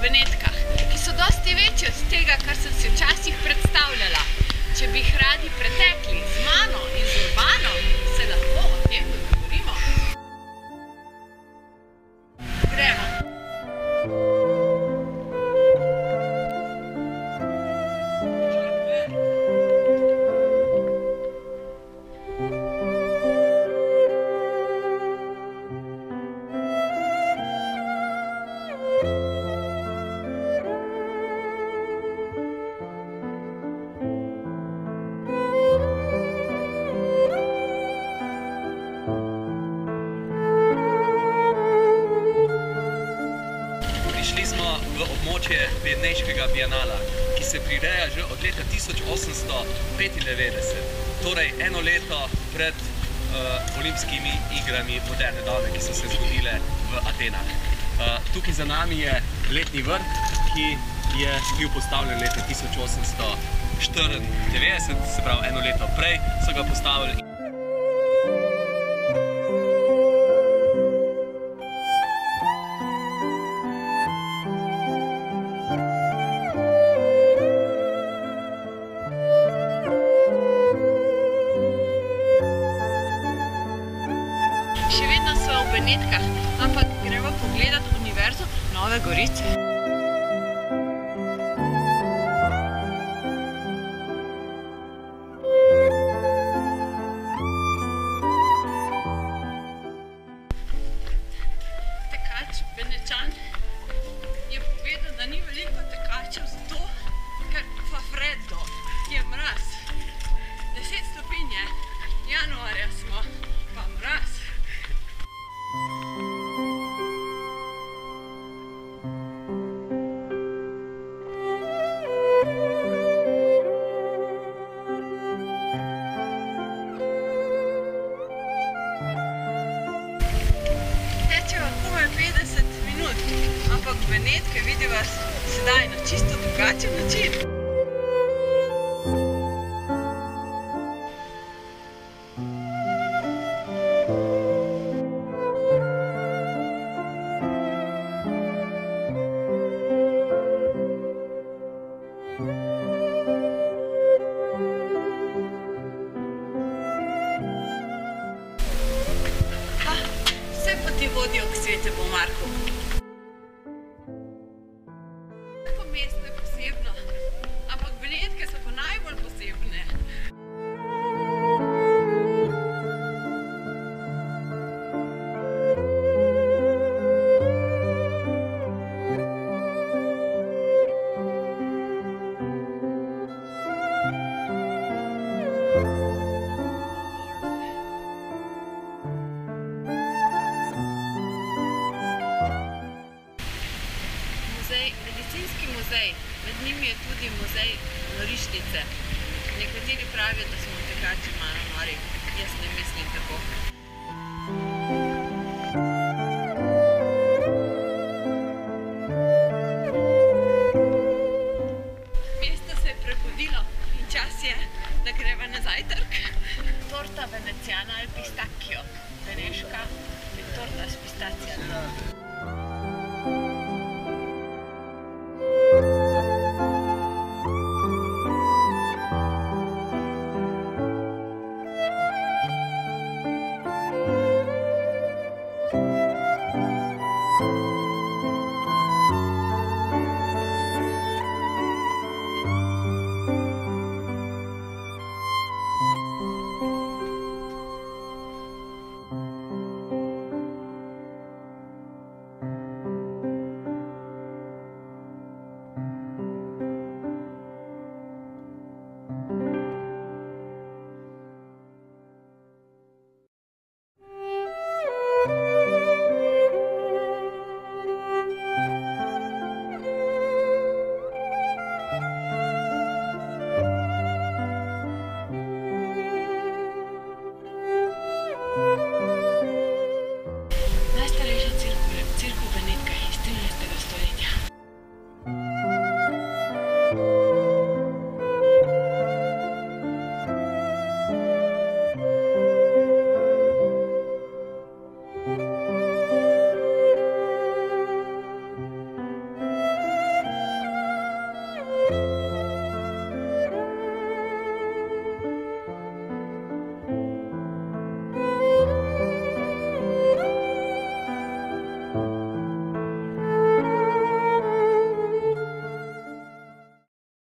Benetkah, ki so dosti večji od tega, kar sem si včasih predstavljala. Če bi jih radi pretekli z mano in z Urbano, se lahko o tem dogovorimo. Gremo. Prišli smo v območje Beneškega bienala, ki se prireja že od leta 1895, torej eno leto pred olimpijskimi igrami moderne dobe, ki so se zgodile v Atenah. Tukaj za nami je letni vrt, ki je bil postavljen leta 1894, se pravi eno leto prej so ga postavili. Še vedno smo v Benetkah, ampak gremo pogledat Univerzo Nove Gorice. Tekač Benečan je povedal, da ni veliko tekačev zato, ker fa freddo, je mraz. 10 stopinj je, januarja smo, pa mraz. Tečeva komaj 50 minut, ampak Benetke vidi vas sedaj na čisto drugačen način. Vse poti vodijo k Svetemu Marku. Vsako mesto je posebno, ampak Benetke so pa najbolj posebne. Medicinski muzej, med njimi je tudi muzej norišnice. Nekateri pravijo, da smo tekači malo nori, jaz ne mislim tako. Mesto se je prebudilo in čas je, da greva na zajtrk. Torta Veneziana al pistacchio, beneška je torta s pistacijami.